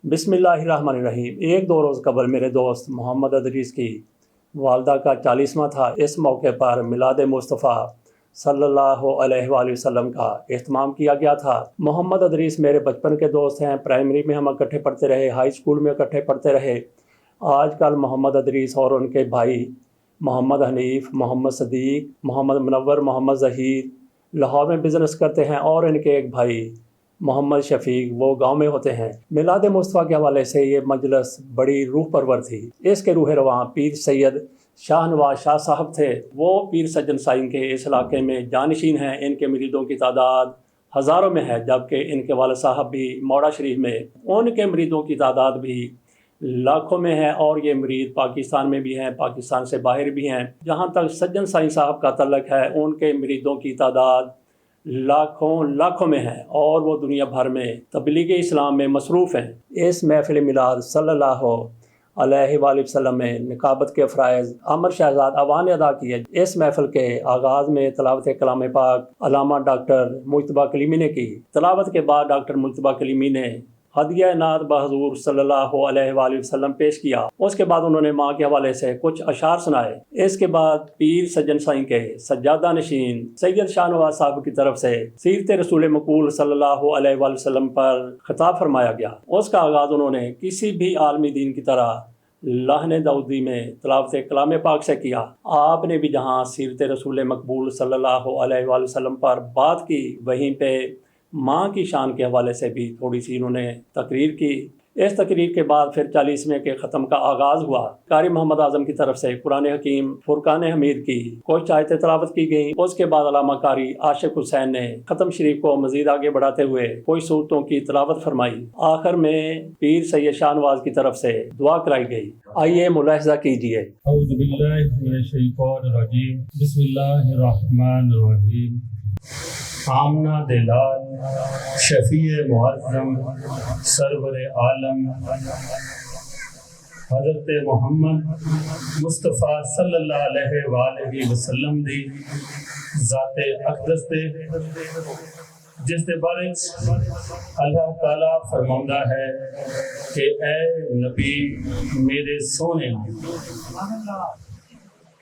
بسم اللہ الرحمن الرحیم۔ ایک دو روز قبل میرے دوست محمد ادریس کی والدہ کا 40واں تھا۔ اس موقع پر میلاد مصطفیٰ صلی اللہ علیہ وآلہ وسلم کا اہتمام کیا گیا تھا۔ محمد ادریس میرے بچپن کے دوست ہیں۔ پرائمری میں ہم اکٹھے پڑھتے رہے، ہائی اسکول میں اکٹھے پڑھتے رہے۔ آج کل محمد ادریس اور ان کے بھائی محمد حنیف، محمد صدیق، محمد منور، محمد ظہیر لاہور میں بزنس کرتے ہیں، اور ان کے ایک بھائی محمد شفیق وہ گاؤں میں ہوتے ہیں۔ میلاد مصطفیٰ کے حوالے سے یہ مجلس بڑی روح پرور تھی۔ اس کے روح رواں پیر سید شاہ نواز شاہ صاحب تھے۔ وہ پیر سجن سائیں کے اس علاقے میں جانشین ہیں۔ ان کے مریدوں کی تعداد ہزاروں میں ہے، جبکہ ان کے والد صاحب بھی موڑا شریف میں، ان کے مریدوں کی تعداد بھی لاکھوں میں ہے، اور یہ مرید پاکستان میں بھی ہیں، پاکستان سے باہر بھی ہیں۔ جہاں تک سجن سائیں صاحب کا تعلق ہے، ان کے مریدوں کی تعداد لاکھوں میں ہے، اور وہ دنیا بھر میں تبلیغ اسلام میں مصروف ہیں۔ اس محفل میلاد صلی اللہ علیہ وآلہ وسلم میں نقابت کے فرائض عمر شہزاد عوان نے ادا کیے۔ اس محفل کے آغاز میں تلاوت کلام پاک علامہ ڈاکٹر مجتبیٰ کلیمی نے کی۔ تلاوت کے بعد ڈاکٹر مجتبیٰ کلیمی نے ہدیہ نعت بحضور صلی اللہ علیہ وآلہ وسلم پیش کیا۔ اس کے بعد انہوں نے ماں کے حوالے سے کچھ اشعار سنائے۔ اس کے بعد پیر سجن سائیں کے سجادہ نشین سید شاہ نواز صاحب کی طرف سے سیرت رسول مقبول صلی اللہ علیہ وآلہ وسلم پر خطاب فرمایا گیا۔ اس کا آغاز انہوں نے کسی بھی عالمی دین کی طرح لحن داؤدی میں تلاوت کلام پاک سے کیا۔ آپ نے بھی جہاں سیرت رسول مقبول صلی اللہ علیہ وآلہ وسلم پر بات کی، وہیں پہ ماں کی شان کے حوالے سے بھی تھوڑی سی انہوں نے تقریر کی۔ اس تقریر کے بعد پھر 40ویں کے ختم کا آغاز ہوا۔ قاری محمد اعظم کی طرف سے قرآن حکیم فرقان حمید کی کچھ آیتیں تلاوت کی گئیں۔ اس کے بعد علامہ قاری عاشق حسین نے ختم شریف کو مزید آگے بڑھاتے ہوئے کوئی صورتوں کی تلاوت فرمائی۔ آخر میں پیر سید شاہ نواز کی طرف سے دعا کرائی گئی۔ آئیے ملاحظہ کیجیے۔ اعوذ باللہ من الشیطان الرجیم، بسم اللہ الرحمن الرحیم۔ آمنہ دلال شفیع معظم سرور عالم حضرت محمد مصطفیٰ صلی اللہ علیہ وآلہ وسلم دی ذات اقدس تے جس کے بارے اللہ تعالیٰ فرماؤندہ ہے کہ اے نبی میرے سونے،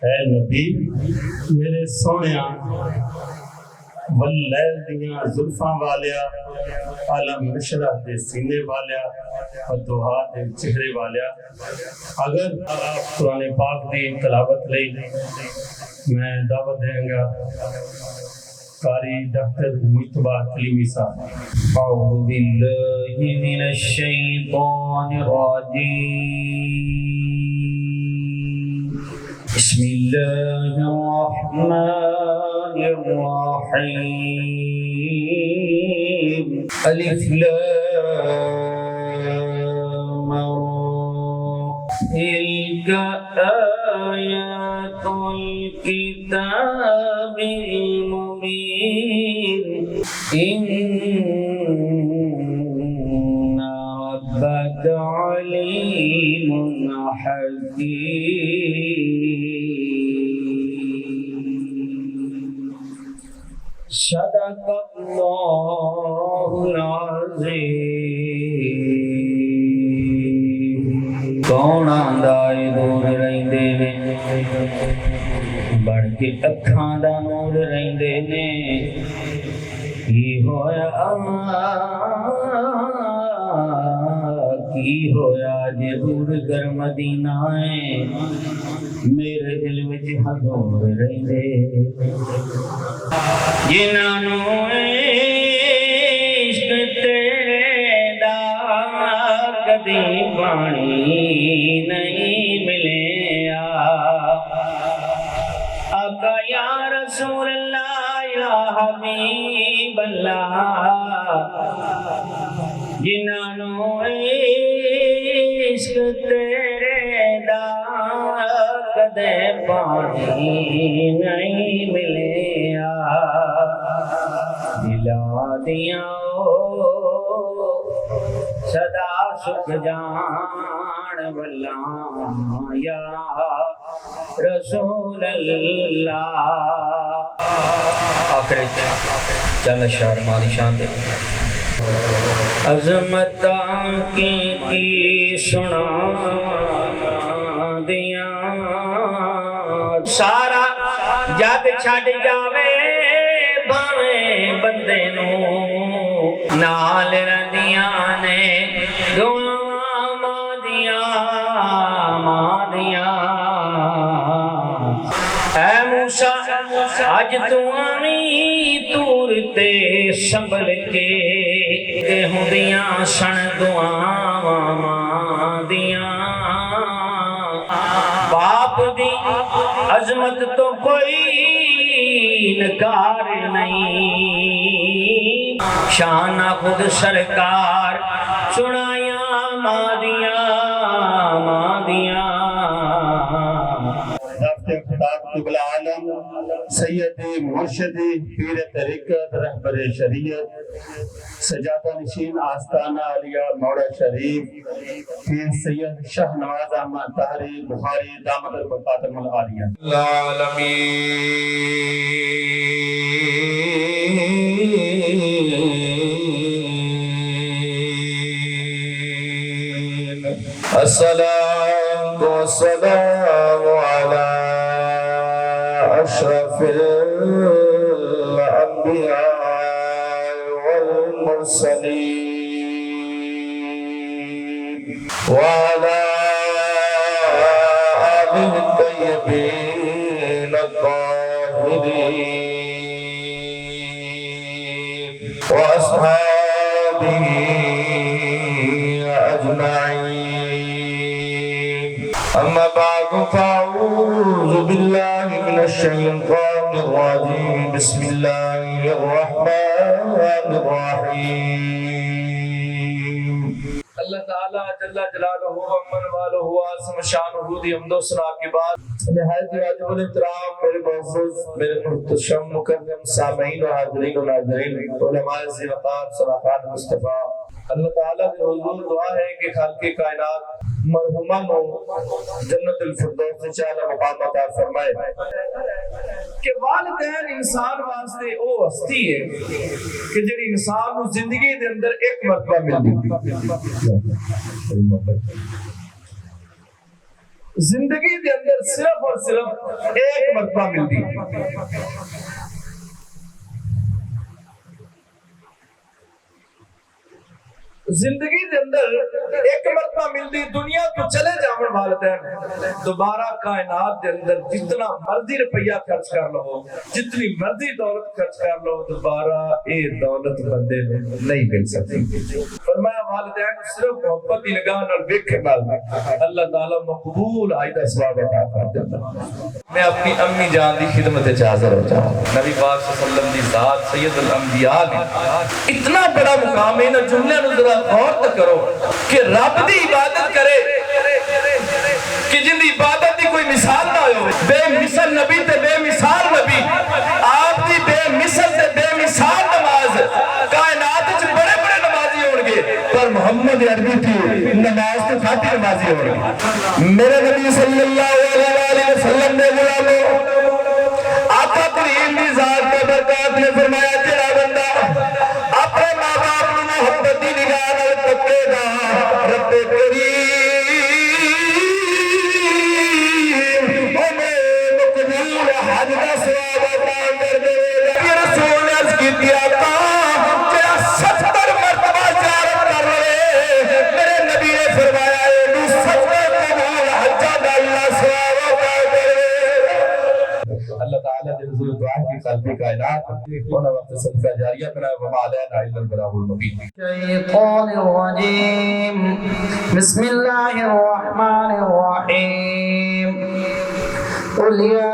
اے نبی میرے سونے واللیل دیاں زلفاں والیا، عالم نشرہ دے سینے والیا، ودہا دے چہرے والیا۔ اگر آپ قرآن پاک دی تلاوت لئی میں دعوت دیں گا قاری ڈاکٹر مجتبیٰ کلیمی صاحب۔ اعوذ باللہ من الشیطان الرجیم، بسم اللہ الرحمن الرحیم۔ الف لام را، تلک آیات الکتاب المبین، ان ربک علیم حکیم۔ صدق اللہ العظیم۔ کون آندا اے دور رہندے نے، بڑھ کے اکھاں دا نور رہندے نے، کی ہویا جے دور گر مدینہ ہے، میرے دل وچ حضور رہندے، جنہاں نوں عشق تیرے دا کدی پانی نہیں ملیا۔ آقا یا رسول اللہ یا حبیب اللہ، جنہاں نوں عشق تیرے دا کدے پانی نہیں ملیا۔ دلا دیاں صدا سکھ جان واللہ یا رسول اللہ۔ آخر چند اشعار مالی شان دے عظمت کی سنا دیا سارا جگ چھڈ جاوے بھاویں بندے نو نال رہندیاں نے دعاواں ماں دیاں اے موسیٰ اج تو آویں تور تے سنبھل کے ہوندیاں سن دعاواں ماں دیاں باپ دی عظمت تو کوئی انکار نہیں شان خود سرکار سنایا مادیاں خطاب قبلہ عالم سید مرشد پیر طریقت رہبر شریعت سجادہ نشین آستانہ علیہ موڑا شریف پیر سید شاہ نواز احمد طاہری بخاری دامت البرکاتہ العالیہ الصلاة والسلام على أشرف الأنبياء والمرسلين وعلى آله الطيبين الطاهرين وأصحابه أجمعين أما بعد فأعوذ بالله من الشيطان الرجيم بسم الله الرحمن الرحيم اللہ تعالیٰ جل جلالہ ومن والہ وعظم شانہ دی حمد و ثنا کے بعد نہایت واجب الاحترام میرے معزز میرے محتشم مکرم سامعین و حاضرین و ناظرین علماء ذی وقار صلافان مصطفیٰ اللہ تعالیٰ کے حضور دعا ہے کہ خالق کائنات مرحومہ نو جنت الفردوس سے چالا مقام عطا فرمائے کہ والدین انسان واسطے او ہستی ہے کہ جڑی انسان نو زندگی دے اندر ایک مرتبہ ملدی زندگی دے اندر صرف اور صرف ایک مرتبہ ملدی زندگی دے اندر ایک مرتبہ ملتی دنیا تو چلے جاون والدین دوبارہ کائنات دے اندر جتنا مرضی روپیہ خرچ کر لو جتنی مرضی دولت خرچ کر لو دوبارہ اے دولت بندے میں نہیں مل سکتی فرمایا والدین صرف محبت کی نگاہ نال ویکھن نال اللہ تعالی مقبول آئیدہ ثواب عطا کر دیتا میں اپنی امی جان دی خدمت حاضر ہو جاؤں نبی پاک صلی اللہ علیہ وسلم دی ذات سید الانبیاء دی اتنا بڑا مقام ہے نا جملے نو ذرا غور تو کرو کہ رب دی عبادت کرے کہ جن دی عبادت دی کوئی مثال نہ ہو بے مثل نبی تے بے مثال نبی آپ دی بے مثل تے بے مثال نماز کائنات وچ بڑے بڑے نمازی ہون گے پر محمد عربی تھی نماز تو کھاتی نمازی ہون گے میرے نبی صلی اللہ علیہ وسلم نے غلاموں آقا کریم دی ذات میں برکات نے فرمایا جڑا بندہ اپنے ماں باپ نو محبت دی نگاہ نال تکے گا رب کریم انہیں مقبول حج دا ثواب عطا کر دے گا رسول نے عرض کی آقا جڑا 70 مرتبہ زیارت کر رہے میرے نبی نے فرمایا اے 70 قبول حج دا اللہ ثواب عطا کرے اللہ تعالیٰ نے حضور دعا کی قلبی کائنات ہونا وقت صدقہ جاریہ بنا وما علینا الا البلاغ المبین الشیطان الرجیم بسم اللہ الرحمن الرحیم قل یا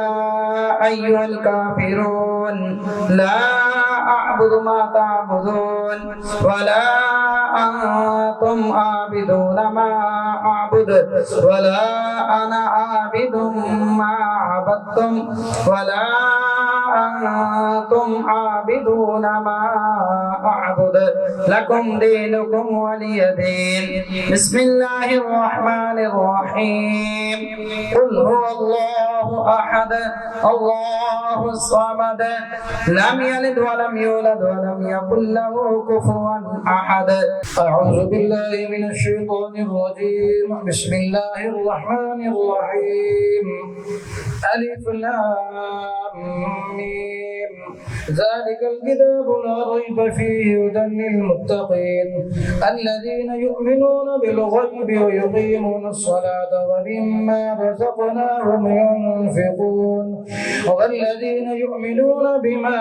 ایها الكافرون لا اعبد ما تعبدون ولا انتم عابدون ما اعبد ولا انا عابد ما عبدتم ولا أنتم عابدون ما أعبد لكم دينكم ولي دين. بسم الله الرحمن الرحيم. قل هو الله أحد الله الصمد لم يلد ولم يولد ولم يكن له كفوا أحد. أعوذ بالله من الشيطان الرجيم. بسم الله الرحمن الرحيم. ألف لام ميم. ذلك الكتاب لا ريب فيه هدى للمتقين الذين يؤمنون بالغيب ويقيمون الصلاة ومما رزقناهم ينفقون والذين يؤمنون بما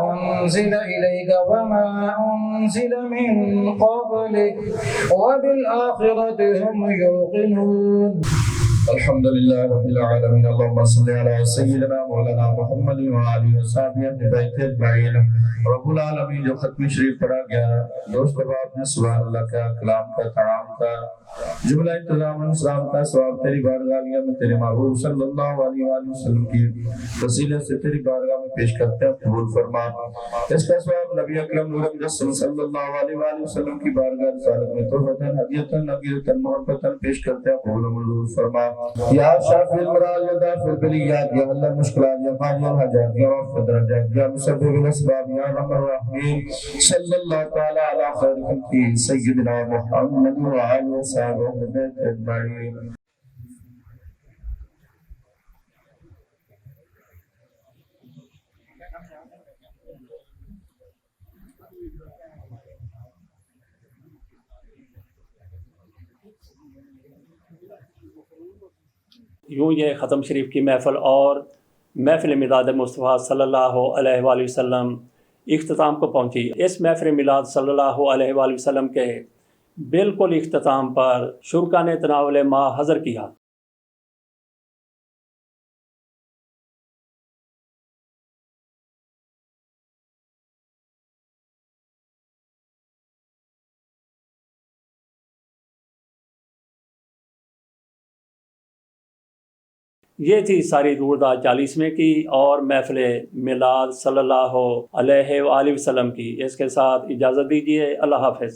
أنزل إليك وما أنزل من قبلك وبالآخرة هم يوقنون. الحمد لله رب العالمين. اللهم صل على سيدنا مولانا محمد وآلہ وصحبہ بیت اجمعین. رب العالمین جو ختم شریف پڑھا گیا دوست باپ نے سبحان اللہ کا کلام کا تعام کا جملہ انتظام السلام کا ثواب تیری بارگاہ میں تیرے محبوب صلی اللہ علیہ وآلہ وسلم کی وسیلے سے تیری بارگاہ میں پیش کرتے ہیں قبول فرما. اس کا ثواب نبی اکرم نور مجسم صلی اللہ علیہ وآلہ وسلم کی بارگاہ رسالت میں تحفۃ ہدیۃ نبیۃ محبت پیش کرتے ہیں قبول منظور فرما. یا شافی المراد یا دافع البلیات یا اللہ مشکلات یا قاضی الحاجات یا رفع الدرجات یا مسبب الاسباب یا رحم الرحمین صلی اللہ تعالی علی خیر خلقہ سیدنا محمد وآلہ وصحبہ بیت اجمعین. یوں یہ ختم شریف کی محفل اور محفل میلاد مصطفیٰ صلی اللہ علیہ وآلہ وسلم اختتام کو پہنچی. اس محفل میلاد صلی اللہ علیہ وآلہ وسلم کے بالکل اختتام پر شرکا نے تناول ماء حضر کیا. یہ تھی ساری روردہ 40ویں کی اور محفل میلاد صلی اللہ علیہ وآلہ وسلم کی. اس کے ساتھ اجازت دیجیے. اللہ حافظ.